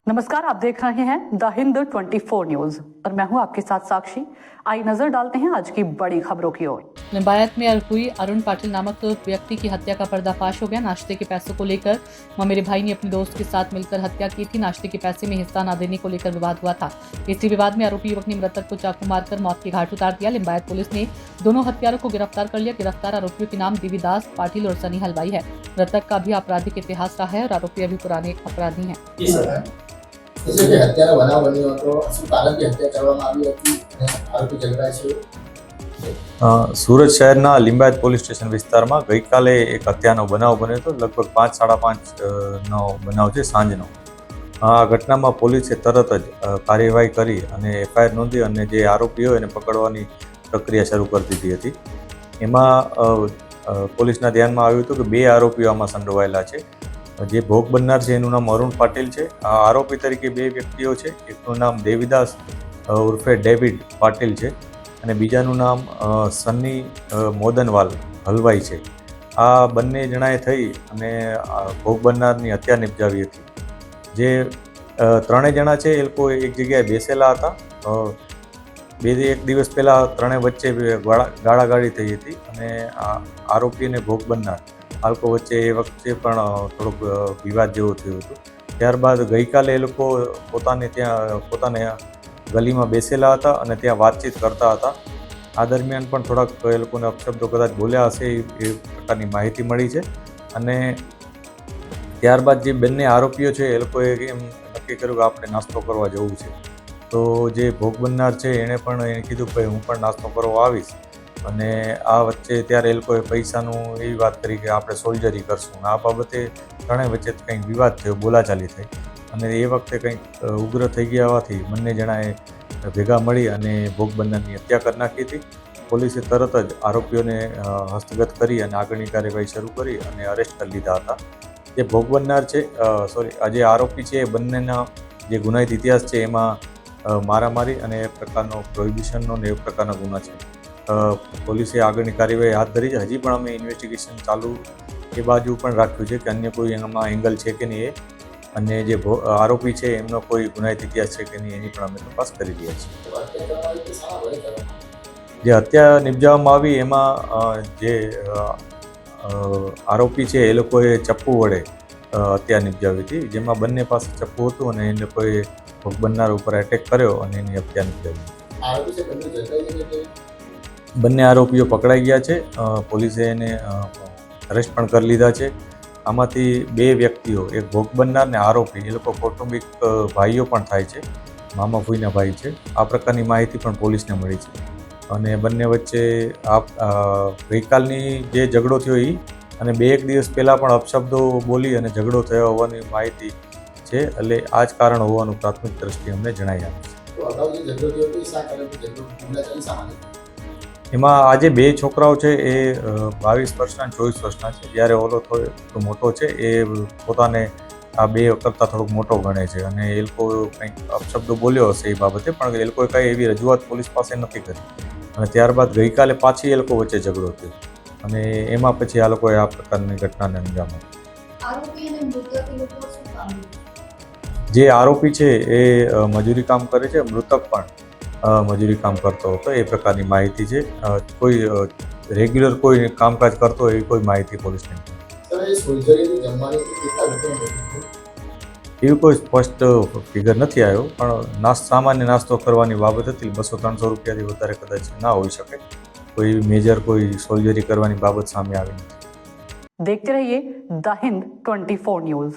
नमस्कार, आप देख रहे हैं द हिंद 24 न्यूज और मैं हूं आपके साथ साक्षी। आइए नजर डालते हैं आज की बड़ी खबरों की ओर। लिंबायत में हुई अरुण पाटिल नामक व्यक्ति की हत्या का पर्दाफाश हो गया। नाश्ते के पैसों को लेकर मेरे भाई ने अपने दोस्त के साथ मिलकर हत्या की थी। नाश्ते के पैसे में हिस्सा न देने को लेकर विवाद हुआ था। इसी विवाद में आरोपी युवक ने मृतक को चाकू मारकर मौत के घाट उतार दिया। लिंबायत पुलिस ने दोनों हत्यारों को गिरफ्तार कर लिया। गिरफ्तार आरोपियों के नाम देवीदास पाटिल और सनी हलवाई है। मृतक का भी आपराधिक इतिहास रहा है और आरोपी अभी पुराने अपराधी हैं। હત્યાનો બનાવ બન્યો હતો, શું કારણથી હત્યા કરવામાં આવી હતી અને આરોપી ઝઘડા છે? સુરત શહેરના લિંબાયત પોલીસ સ્ટેશન વિસ્તારમાં ગઈકાલે એક હત્યાનો બનાવ બન્યો હતો. લગભગ 5-5:30નો બનાવ છે, સાંજનો. આ ઘટનામાં પોલીસે તરત જ કાર્યવાહી કરી અને એફઆઈઆર નોંધી અને જે આરોપીઓ એને પકડવાની પ્રક્રિયા શરૂ કરી દીધી હતી. એમાં પોલીસના ધ્યાનમાં આવ્યું હતું કે 2 આરોપીઓ આમાં સંડોવાયેલા છે. જે ભોગ બનનાર છે એનું નામ અરુણ પાટીલ છે. આ આરોપી તરીકે 2 વ્યક્તિઓ છે. એકનું નામ દેવીદાસ ઉર્ફે ડેવિડ પાટીલ છે અને બીજાનું નામ સની મોદનવાલ હલવાઈ છે. આ બંને જણાએ થઈ અને ભોગ બનનારની હત્યા નિપજાવી હતી. જે 3 જણા છે એ લોકો એક જગ્યાએ બેસેલા હતા. 1 દિવસ પહેલાં 3 વચ્ચે ગાળાગાળી થઈ હતી અને આરોપી અને ભોગ બનનાર આ લોકો વચ્ચે એ વખતે પણ થોડોક વિવાદ જેવો થયો હતો. ત્યારબાદ ગઈકાલે એ લોકો પોતાને ગલીમાં બેસેલા હતા અને ત્યાં વાતચીત કરતા હતા. આ દરમિયાન પણ થોડાક એ લોકોને અપશબ્દો કદાચ બોલ્યા હશે એ પ્રકારની માહિતી મળી છે. અને ત્યારબાદ જે બંને આરોપીઓ છે એ લોકોએ એમ નક્કી કર્યું કે આપણે નાસ્તો કરવા જવું છે. તો જે ભોગ બનનાર છે એણે પણ એને કીધું કે હું પણ નાસ્તો કરવા આવીશ. અને આ વચ્ચે ત્યારે એ લોકોએ પૈસાનું એવી વાત કરી કે આપણે સોલ્જરી કરશું. આ બાબતે ત્રણેય વચ્ચે કંઈક વિવાદ થયો, બોલાચાલી થઈ અને એ વખતે કંઈક ઉગ્ર થઈ ગયા હોવાથી બંને જણાએ ભેગા મળી અને ભોગ બનનારની હત્યા કરી નાખી હતી. પોલીસે તરત જ આરોપીઓને હસ્તગત કરી અને આગળની કાર્યવાહી શરૂ કરી અને અરેસ્ટ કરી લીધા હતા. જે ભોગ બનનાર છે જે આરોપી છે એ બંનેના જે ગુનાહિત ઇતિહાસ છે એમાં મારામારી અને એ પ્રકારનો પ્રોહિબિશનનો ને એ પ્રકારના ગુના છે. પોલીસે આગળની કાર્યવાહી હાથ ધરી છે. હજી પણ અમે ઇન્વેસ્ટિગેશન ચાલુ એ બાજુ પણ રાખ્યું છે કે અન્ય કોઈ એમાં એંગલ છે કે નહીં અને જે આરોપી છે એમનો કોઈ ગુનાહિત ઇતિહાસ છે કે નહીં એની પણ અમે તપાસ કરી રહ્યા છીએ. જે હત્યા નિપજાવવામાં આવી એમાં જે આરોપી છે એ લોકોએ ચપ્પુ વડે હત્યા નિપજાવી હતી. જેમાં બંને પાસે ચપ્પુ હતું અને એ લોકોએ ભોગ બનનાર ઉપર એટેક કર્યો અને એની હત્યા નિપજાવી. બંને આરોપીઓ પકડાઈ ગયા છે. પોલીસે એને અરેસ્ટ પણ કરી લીધા છે. આમાંથી 2 વ્યક્તિઓ, એક ભોગ બનનાર ને આરોપી, એ લોકો કૌટુંબિક ભાઈઓ પણ થાય છે, મામા ફૂઈના ભાઈ છે. આ પ્રકારની માહિતી પણ પોલીસને મળી છે. અને બંને વચ્ચે ગઈકાલની જે ઝઘડો થયો એ અને 2-1 દિવસ પહેલાં પણ અપશબ્દો બોલી અને ઝઘડો થયો હોવાની માહિતી છે. એટલે આ જ કારણ હોવાનું પ્રાથમિક દ્રષ્ટિએ અમને જણાઈ આવ્યું છે. એમાં આજે 2 છોકરાઓ છે એ 22 વર્ષના અને 24 વર્ષના છે. જ્યારે ઓલો થોડો મોટો છે એ પોતાને આ 2 કરતાં થોડોક મોટો ગણે છે અને એ લોકો કંઈક અપશબ્દો બોલ્યો હશે એ બાબતે, પણ એ લોકોએ કંઈ એવી રજૂઆત પોલીસ પાસે નથી કરી. અને ત્યારબાદ ગઈકાલે પાછી એ લોકો વચ્ચે ઝઘડો થયો અને એમાં પછી આ લોકોએ આ પ્રકારની ઘટનાને અંજામ આપ્યો. જે આરોપી છે એ મજૂરી કામ કરે છે, મૃતક પણ મજૂરી કામ કરતો હતો એ પ્રકારની માહિતી છે. કોઈ રેગ્યુલર કોઈ કામકાજ કરતો એવી કોઈ માહિતી પોલીસને એવી કોઈ સ્પષ્ટ ફિગર નથી આવ્યો, પણ સામાન્ય નાસ્તો કરવાની બાબત હતી. 200-300 રૂપિયાથી વધારે કદાચ ના હોઈ શકે. કોઈ મેજર કોઈ સોલ્જરી કરવાની બાબત સામે આવી નથી. देखते रहिए द हिंद 24 न्यूज।